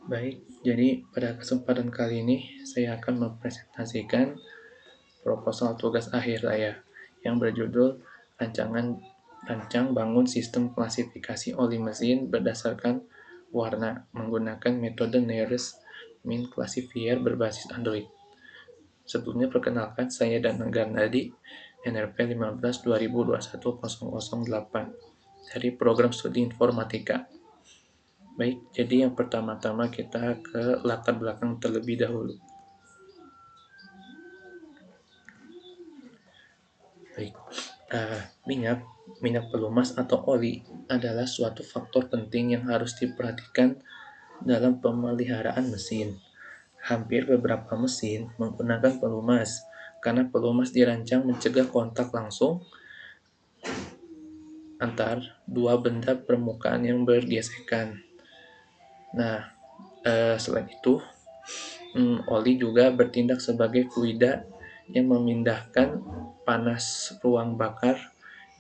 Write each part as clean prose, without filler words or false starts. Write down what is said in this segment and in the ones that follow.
Baik, jadi pada kesempatan kali ini saya akan mempresentasikan proposal tugas akhir saya yang berjudul Rancang Bangun Sistem Klasifikasi Oli Mesin Berdasarkan Warna menggunakan metode Nearest Mean Classifier berbasis Android. Sebelumnya perkenalkan saya Danang Garnadi, NRP 15 2021 dari Program Studi Informatika. Baik, jadi yang pertama-tama kita ke latar belakang terlebih dahulu. Baik, minyak pelumas atau oli adalah suatu faktor penting yang harus diperhatikan dalam pemeliharaan mesin. Hampir beberapa mesin menggunakan pelumas karena pelumas dirancang mencegah kontak langsung antar dua benda permukaan yang bergesekan. Nah, selain itu, oli juga bertindak sebagai fluida yang memindahkan panas ruang bakar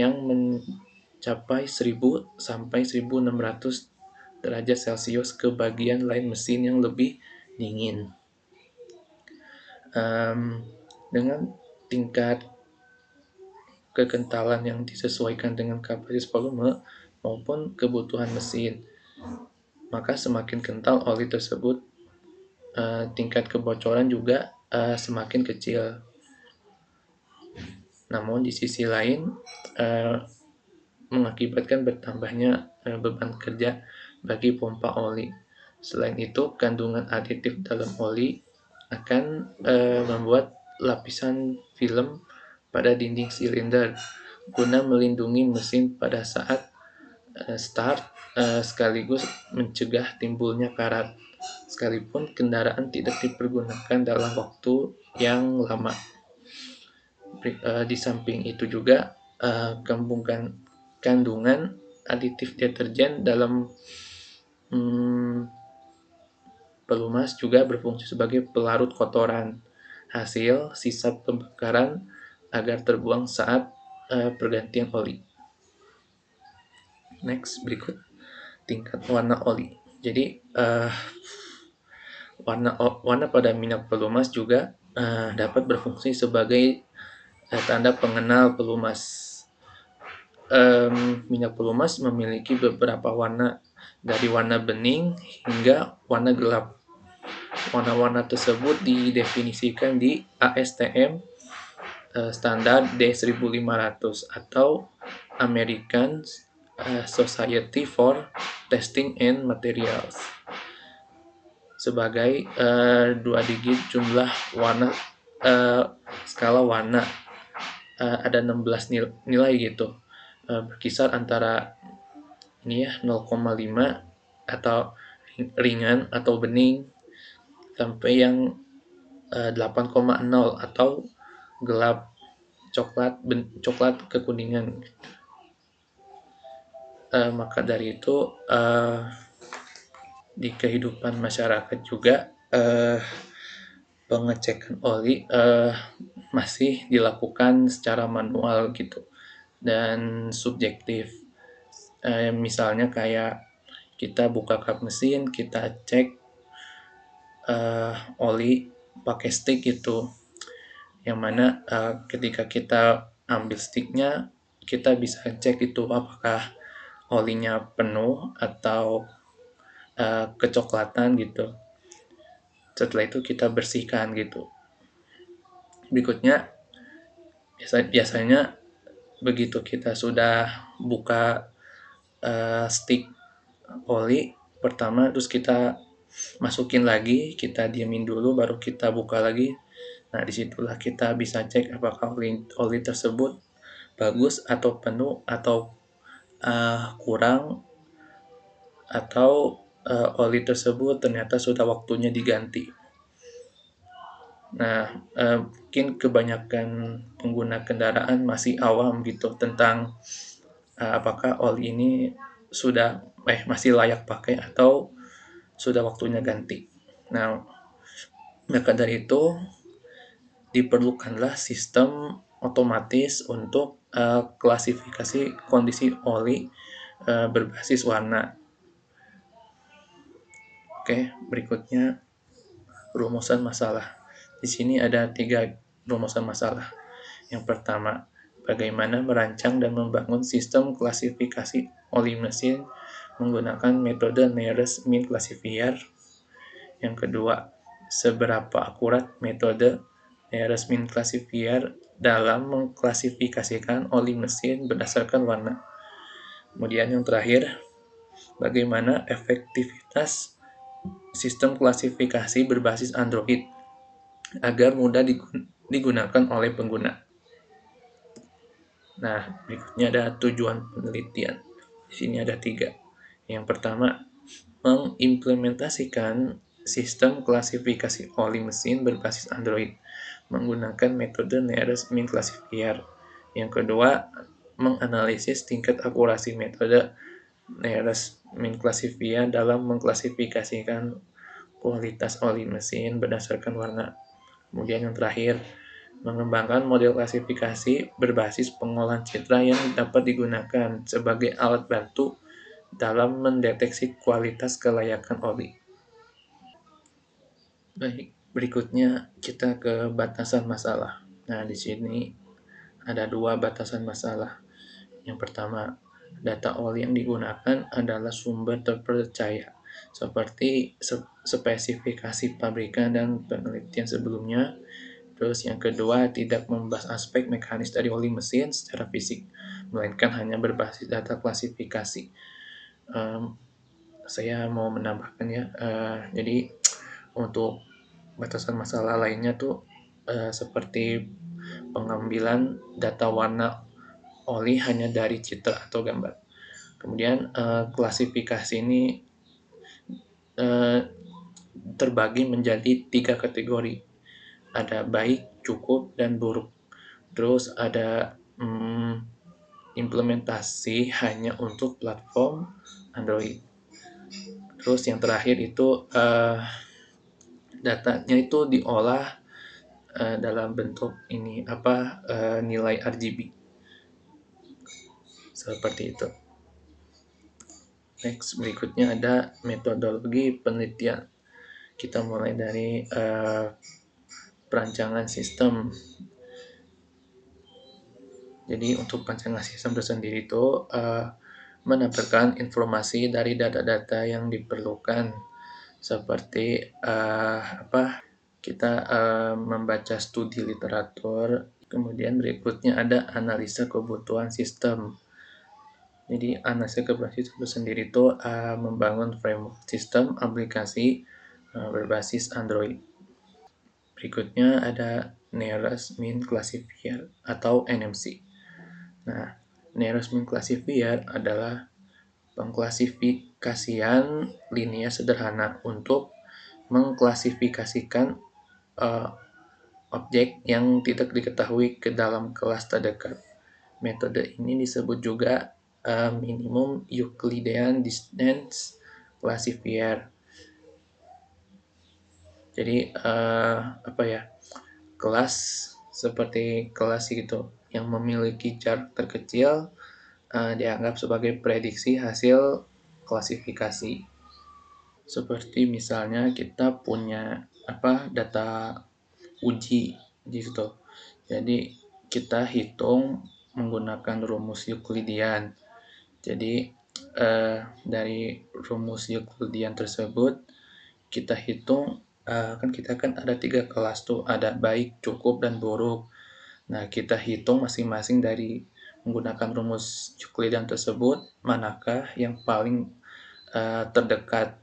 yang mencapai 1000 sampai 1600 derajat Celcius ke bagian lain mesin yang lebih dingin. Dengan tingkat kekentalan yang disesuaikan dengan kapasitas volume maupun kebutuhan mesin, maka semakin kental oli tersebut, tingkat kebocoran juga semakin kecil. Namun di sisi lain mengakibatkan bertambahnya beban kerja bagi pompa oli. Selain itu, kandungan aditif dalam oli akan membuat lapisan film pada dinding silinder guna melindungi mesin pada saat start sekaligus mencegah timbulnya karat sekalipun kendaraan tidak dipergunakan dalam waktu yang lama. Di samping itu juga kandungan aditif deterjen dalam pelumas juga berfungsi sebagai pelarut kotoran hasil sisa pembakaran agar terbuang saat pergantian oli. Next, berikut tingkat warna oli. Jadi warna pada minyak pelumas juga dapat berfungsi sebagai tanda pengenal pelumas. Minyak pelumas memiliki beberapa warna, dari warna bening hingga warna gelap. Warna-warna tersebut didefinisikan di ASTM standar D1500 atau American Society for Testing and Materials sebagai 2 digit jumlah warna skala warna. Ada 16 nilai gitu, berkisar antara 0,5 atau ringan atau bening sampai yang 8,0 atau gelap coklat kekuningan. Maka dari itu di kehidupan masyarakat juga pengecekan oli masih dilakukan secara manual gitu dan subjektif. Misalnya kayak kita buka kap mesin, kita cek oli pakai stick gitu, yang mana ketika kita ambil sticknya kita bisa cek itu apakah olinya penuh atau kecoklatan gitu. Setelah itu kita bersihkan gitu. Berikutnya biasanya begitu kita sudah buka stick oli pertama, terus kita masukin lagi, kita diamin dulu, baru kita buka lagi. Nah, disitulah kita bisa cek apakah oli tersebut bagus atau penuh atau kurang, atau oli tersebut ternyata sudah waktunya diganti. Nah, mungkin kebanyakan pengguna kendaraan masih awam gitu tentang apakah oli ini sudah masih layak pakai atau sudah waktunya ganti. Nah, maka dari itu diperlukanlah sistem otomatis untuk klasifikasi kondisi oli berbasis warna. Oke, berikutnya rumusan masalah. Di sini ada 3 rumusan masalah. Yang pertama, bagaimana merancang dan membangun sistem klasifikasi oli mesin menggunakan metode Nearest Mean Classifier. Yang kedua, seberapa akurat metode Nearest Mean Classifier dalam mengklasifikasikan oli mesin berdasarkan warna. Kemudian yang terakhir, bagaimana efektivitas sistem klasifikasi berbasis Android agar mudah digunakan oleh pengguna. Nah, berikutnya ada tujuan penelitian. Di sini ada 3. Yang pertama, mengimplementasikan sistem klasifikasi oli mesin berbasis Android menggunakan metode Nearest Mean Classifier. Yang kedua, menganalisis tingkat akurasi metode Nearest Mean Classifier dalam mengklasifikasikan kualitas oli mesin berdasarkan warna. Kemudian yang terakhir, mengembangkan model klasifikasi berbasis pengolahan citra yang dapat digunakan sebagai alat bantu dalam mendeteksi kualitas kelayakan oli. Baik, berikutnya kita ke batasan masalah. Nah, di sini ada 2 batasan masalah. Yang pertama, data oli yang digunakan adalah sumber terpercaya, seperti spesifikasi pabrikan dan penelitian sebelumnya. Terus yang kedua, tidak membahas aspek mekanis dari oli mesin secara fisik, melainkan hanya berbasis data klasifikasi. Saya mau menambahkan ya, jadi untuk batasan masalah lainnya tuh seperti pengambilan data warna oli hanya dari citra atau gambar. Kemudian klasifikasi ini terbagi menjadi 3 kategori. Ada baik, cukup, dan buruk. Terus ada implementasi hanya untuk platform Android. Terus yang terakhir itu datanya itu diolah dalam bentuk ini nilai RGB seperti itu. Next, berikutnya ada metodologi penelitian. Kita mulai dari perancangan sistem. Jadi untuk perancangan sistem tersendiri itu mendapatkan informasi dari data-data yang diperlukan, seperti kita membaca studi literatur. Kemudian berikutnya ada analisa kebutuhan sistem. Jadi analisa kebutuhan sistem sendiri itu membangun framework sistem aplikasi berbasis Android. Berikutnya ada Nearest Mean Classifier atau NMC. Nah, Nearest Mean Classifier adalah pengklasifikasian linear sederhana untuk mengklasifikasikan objek yang tidak diketahui ke dalam kelas terdekat. Metode ini disebut juga minimum Euclidean distance classifier. Jadi kelas seperti kelas gitu yang memiliki jarak terkecil dianggap sebagai prediksi hasil klasifikasi. Seperti misalnya kita punya data uji gitu. Jadi kita hitung menggunakan rumus Euclidean. Jadi dari rumus Euclidean tersebut kita hitung kita ada 3 kelas tuh, ada baik, cukup, dan buruk. Nah, kita hitung masing-masing dari menggunakan rumus Euclidean tersebut manakah yang paling terdekat.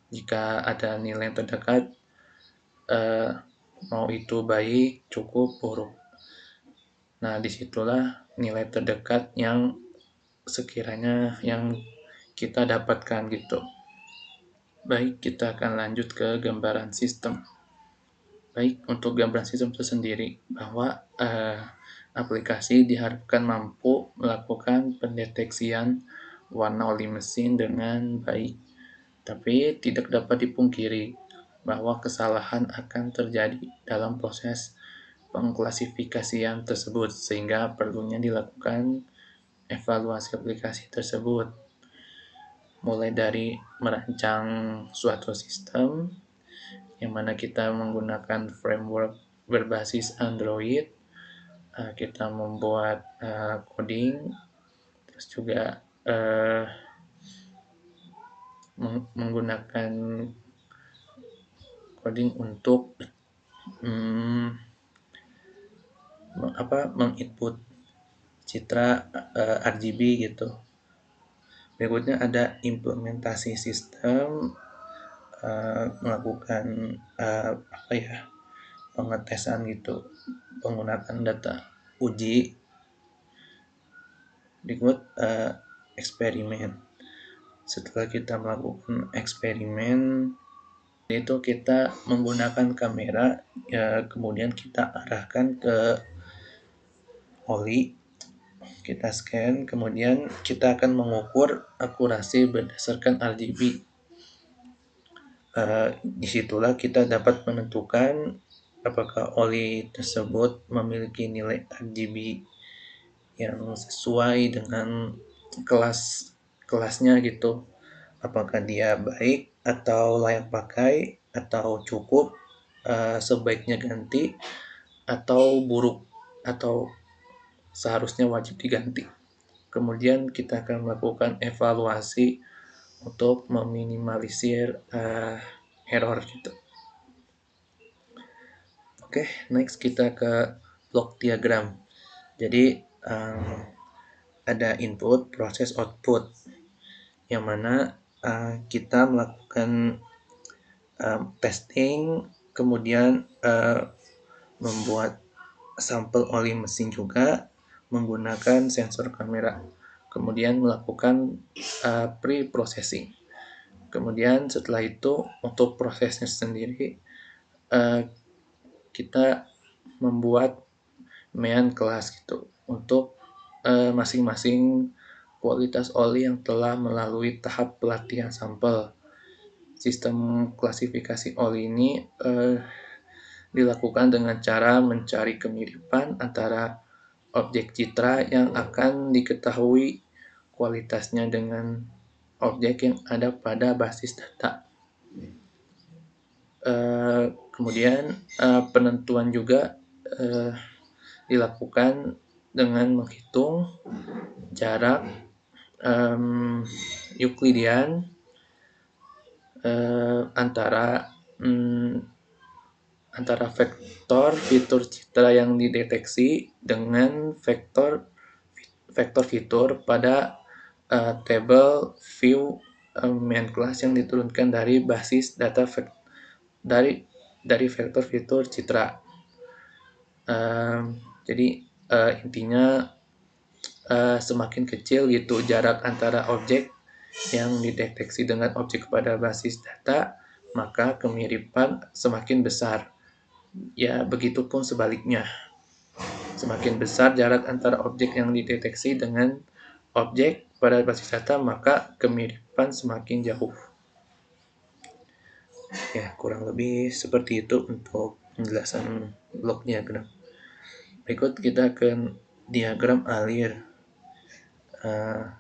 Jika ada nilai yang terdekat, mau itu baik, cukup, buruk. Nah, disitulah nilai terdekat yang sekiranya yang kita dapatkan gitu. Baik, kita akan lanjut ke gambaran sistem. Baik, untuk gambaran sistem itu sendiri, bahwa aplikasi diharapkan mampu melakukan pendeteksian warna oli mesin dengan baik. Tapi tidak dapat dipungkiri bahwa kesalahan akan terjadi dalam proses pengklasifikasian tersebut, sehingga perlunya dilakukan evaluasi aplikasi tersebut. mulai dari merancang suatu sistem yang mana kita menggunakan framework berbasis Android, kita membuat coding, terus juga menggunakan coding untuk menginput citra RGB gitu. Berikutnya ada implementasi sistem, melakukan pengetesan gitu, menggunakan data uji. Berikut eksperimen. Setelah kita melakukan eksperimen, itu kita menggunakan kamera, kemudian kita arahkan ke oli, kita scan, kemudian kita akan mengukur akurasi berdasarkan RGB. Disitulah kita dapat menentukan apakah oli tersebut memiliki nilai RGB yang sesuai dengan kelasnya gitu, apakah dia baik atau layak pakai, atau cukup, sebaiknya ganti, atau buruk, atau seharusnya wajib diganti. Kemudian kita akan melakukan evaluasi untuk meminimalisir error gitu. Oke, next kita ke block diagram. Jadi ada input, proses, output, yang mana kita melakukan testing, kemudian membuat sampel oli mesin juga menggunakan sensor kamera, kemudian melakukan pre-processing. Kemudian setelah itu untuk prosesnya sendiri kita membuat main kelas gitu untuk masing-masing kualitas oli yang telah melalui tahap pelatihan sampel. Sistem klasifikasi oli ini dilakukan dengan cara mencari kemiripan antara objek citra yang akan diketahui kualitasnya dengan objek yang ada pada basis data. Kemudian penentuan juga dilakukan dengan menghitung jarak Euclidean antara vektor fitur citra yang dideteksi dengan vektor fitur pada tabel view main class yang diturunkan dari basis data dari vektor fitur citra. Jadi intinya semakin kecil gitu jarak antara objek yang dideteksi dengan objek pada basis data, maka kemiripan semakin besar. Ya, begitupun sebaliknya. Semakin besar jarak antara objek yang dideteksi dengan objek pada basis data, maka kemiripan semakin jauh. Ya, kurang lebih seperti itu untuk penjelasan blok diagram. Berikut kita ke diagram alir.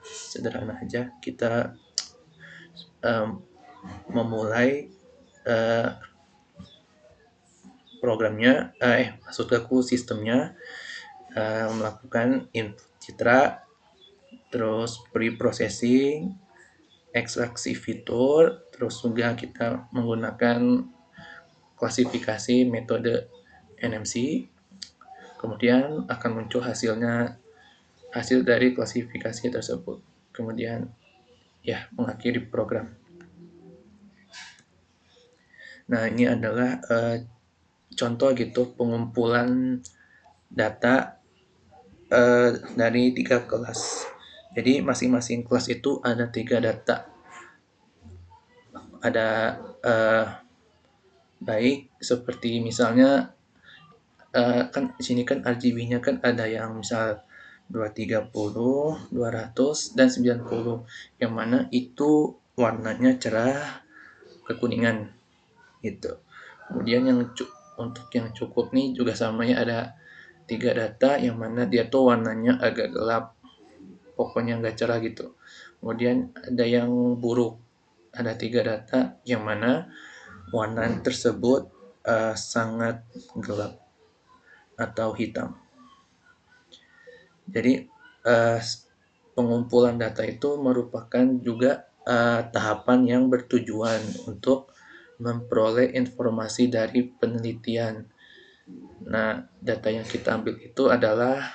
Sederhana aja, kita memulai programnya, maksudku sistemnya, melakukan input citra, terus pre-processing, ekstraksi fitur, terus juga kita menggunakan klasifikasi metode NMC, kemudian akan muncul hasil dari klasifikasi tersebut, kemudian ya mengakhiri program. Nah, ini adalah contoh gitu pengumpulan data dari 3 kelas. Jadi masing-masing kelas itu ada 3 data. Ada baik seperti misalnya kan di sini kan RGB-nya kan ada yang misal 230, 200 dan 90, yang mana itu warnanya cerah kekuningan gitu. Kemudian untuk yang cukup nih juga sama ya, ada 3 data yang mana dia tuh warnanya agak gelap. pokoknya nggak cerah gitu. Kemudian ada yang buruk, ada 3 data yang mana warna tersebut sangat gelap atau hitam. Jadi pengumpulan data itu merupakan juga tahapan yang bertujuan untuk memperoleh informasi dari penelitian. Nah, data yang kita ambil itu adalah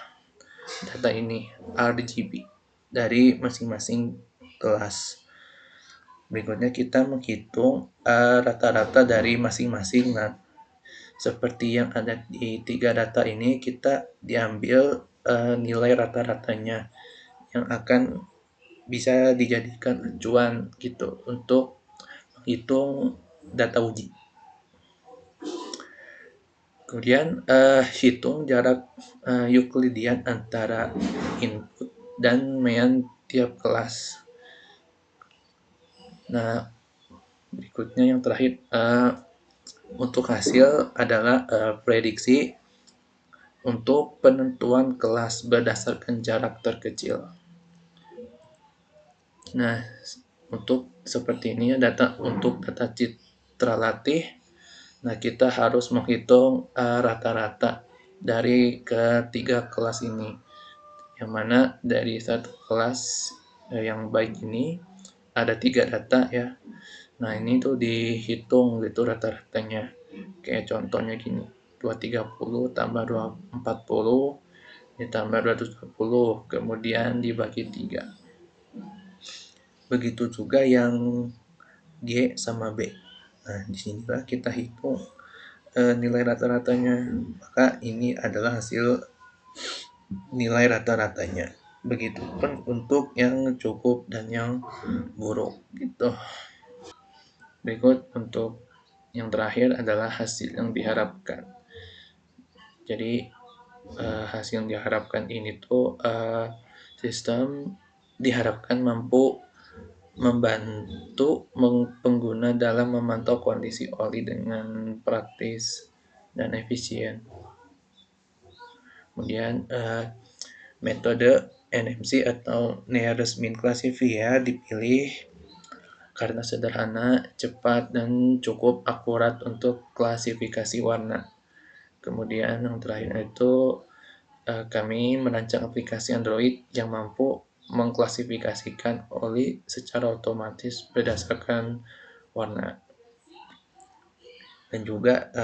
data ini, RGB, dari masing-masing kelas. Berikutnya kita menghitung rata-rata dari masing-masing. Nah, seperti yang ada di 3 data ini, kita diambil nilai rata-ratanya yang akan bisa dijadikan acuan gitu untuk menghitung data uji. Kemudian hitung jarak Euclidean antara input dan main tiap kelas. Nah, berikutnya yang terakhir untuk hasil adalah prediksi untuk penentuan kelas berdasarkan jarak terkecil. Nah, untuk seperti ini ya untuk data citra latih. Nah, kita harus menghitung rata-rata dari ketiga kelas ini. Yang mana dari satu kelas yang baik ini ada 3 data ya. Nah, ini tuh dihitung gitu rata-ratanya. Kayak contohnya gini, 230 tambah 240 ditambah 220, kemudian dibagi 3. Begitu juga yang G sama B. Nah, disinilah kita hitung nilai rata-ratanya. Maka ini adalah hasil nilai rata-ratanya. Begitupun untuk yang cukup dan yang buruk gitu. Berikut untuk yang terakhir adalah hasil yang diharapkan. Jadi hasil yang diharapkan ini tuh sistem diharapkan mampu membantu pengguna dalam memantau kondisi oli dengan praktis dan efisien. Kemudian metode NMC atau Nearest Mean Classifier dipilih karena sederhana, cepat, dan cukup akurat untuk klasifikasi warna. Kemudian yang terakhir itu kami merancang aplikasi Android yang mampu mengklasifikasikan oli secara otomatis berdasarkan warna. Dan juga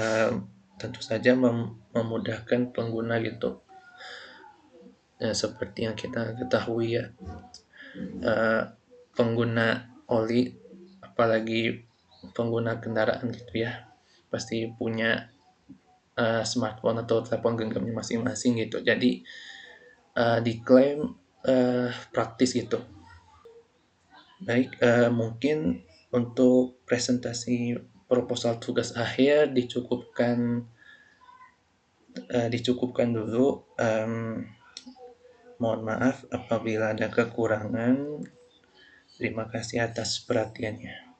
tentu saja memudahkan pengguna gitu. Seperti yang kita ketahui ya, pengguna oli, apalagi pengguna kendaraan gitu ya, pasti punya smartphone atau telepon genggamnya masing-masing gitu. Jadi diklaim praktis gitu. Baik, mungkin untuk presentasi proposal tugas akhir dicukupkan dulu. Mohon maaf apabila ada kekurangan. Terima kasih atas perhatiannya.